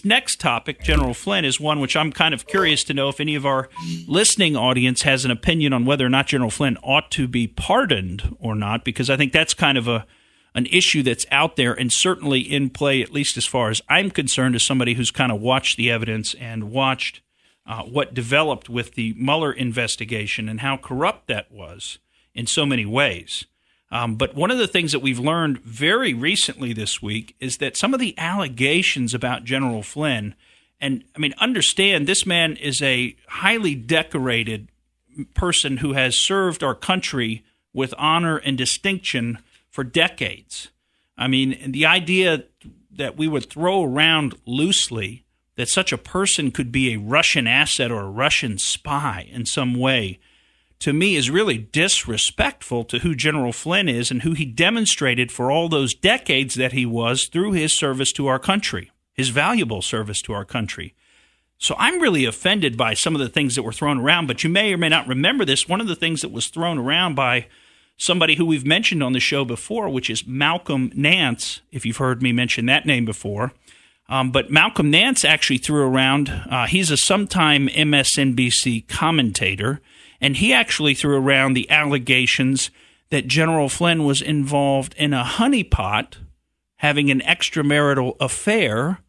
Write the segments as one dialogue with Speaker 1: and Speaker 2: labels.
Speaker 1: This next topic, General Flynn, is one which I'm kind of curious to know if any of our listening audience has an opinion on whether or not General Flynn ought to be pardoned or not, because I think that's kind of an issue that's out there and certainly in play, at least as far as I'm concerned, as somebody who's kind of watched the evidence and watched what developed with the Mueller investigation and how corrupt that was in so many ways. But one of the things that we've learned very recently this week is that some of the allegations about General Flynn, and I mean, understand this man is a highly decorated person who has served our country with honor and distinction for decades. I mean, the idea that we would throw around loosely that such a person could be a Russian asset or a Russian spy in some way, to me, is really disrespectful to who General Flynn is and who he demonstrated for all those decades that he was through his service to our country, his valuable service to our country. So I'm really offended by some of the things that were thrown around, but you may or may not remember this. One of the things that was thrown around by somebody who we've mentioned on the show before, which is Malcolm Nance, if you've heard me mention that name before. But Malcolm Nance actually threw around, he's a sometime MSNBC commentator, and he actually threw around the allegations that General Flynn was involved in a honeypot, having an extramarital affair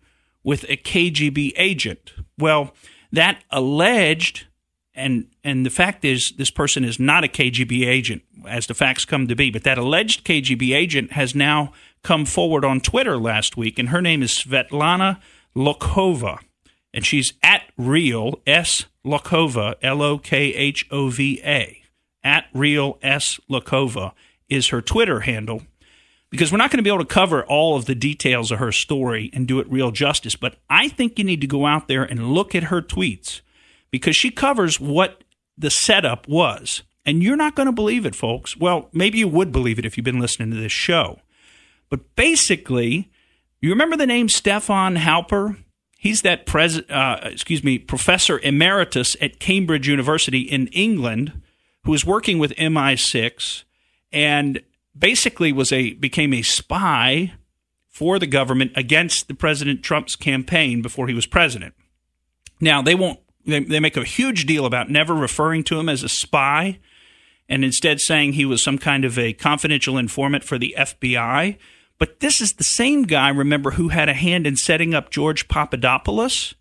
Speaker 1: with a KGB agent. Well, that alleged, and the fact is this person is not a KGB agent, as the facts come to be, but that alleged KGB agent has now come forward on Twitter last week, and her name is Svetlana Lokhova, and she's at Real S. Lokhova, Lokhova, at Real S. Lokhova is her Twitter handle, because we're not going to be able to cover all of the details of her story and do it real justice, but I think you need to go out there and look at her tweets, because she covers what the setup was. And you're not going to believe it, folks. Well, maybe you would believe it if you've been listening to this show. But basically, you remember the name Stefan Halper? He's that professor emeritus at Cambridge University in England who was working with MI6 and basically became a spy for the government against the President Trump's campaign before he was president. Now, they make a huge deal about never referring to him as a spy and instead saying he was some kind of a confidential informant for the FBI. But this is the same guy, remember, who had a hand in setting up George Papadopoulos?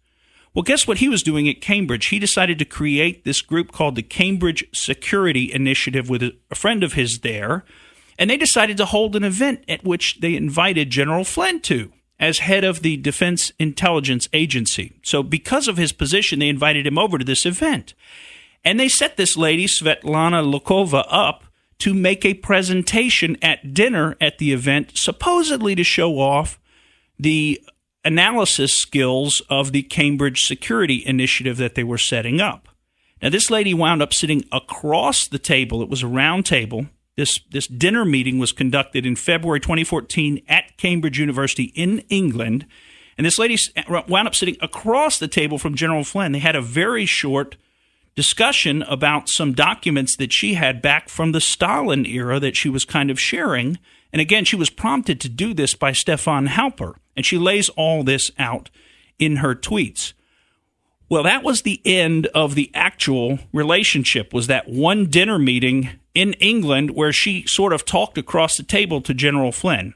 Speaker 1: Well, guess what he was doing at Cambridge? He decided to create this group called the Cambridge Security Initiative with a friend of his there, and they decided to hold an event at which they invited General Flynn to as head of the Defense Intelligence Agency. So because of his position, they invited him over to this event. And they set this lady, Svetlana Lokhova, up to make a presentation at dinner at the event, supposedly to show off the analysis skills of the Cambridge Security Initiative that they were setting up. Now, this lady wound up sitting across the table. It was a round table. This dinner meeting was conducted in February 2014 at Cambridge University in England. And this lady wound up sitting across the table from General Flynn. They had a very short discussion about some documents that she had back from the Stalin era that she was kind of sharing. And again, she was prompted to do this by Stefan Halper. And she lays all this out in her tweets. Well, that was the end of the actual relationship, was that one dinner meeting in England where she sort of talked across the table to General Flynn.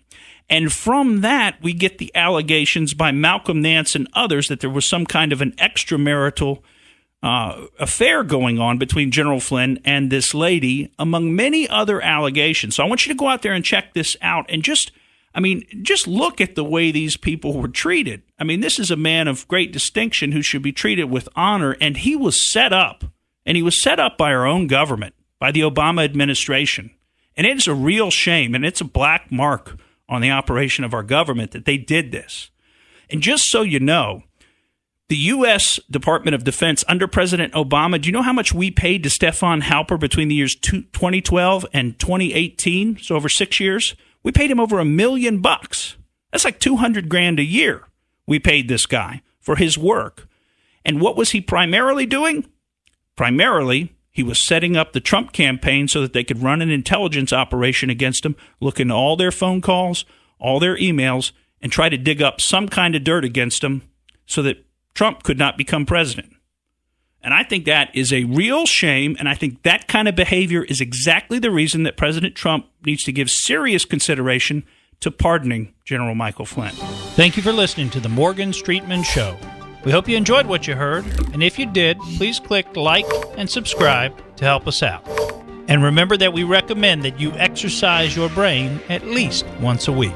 Speaker 1: And from that, we get the allegations by Malcolm Nance and others that there was some kind of an extramarital affair going on between General Flynn and this lady, among many other allegations. So I want you to go out there and check this out and just look at the way these people were treated. I mean, this is a man of great distinction who should be treated with honor, and he was set up by our own government, by the Obama administration. And it is a real shame, and it's a black mark on the operation of our government that they did this. And just so you know, the U.S. Department of Defense under President Obama, do you know how much we paid to Stefan Halper between the years 2012 and 2018? So over 6 years, we paid him over $1 million. That's like $200,000 a year we paid this guy for his work. And what was he primarily doing? Primarily, he was setting up the Trump campaign so that they could run an intelligence operation against him, look into all their phone calls, all their emails, and try to dig up some kind of dirt against him so that Trump could not become president. And I think that is a real shame, and I think that kind of behavior is exactly the reason that President Trump needs to give serious consideration to pardoning General Michael Flynn.
Speaker 2: Thank you for listening to the Morgan Streetman Show. We hope you enjoyed what you heard, and if you did, please click like and subscribe to help us out. And remember that we recommend that you exercise your brain at least once a week.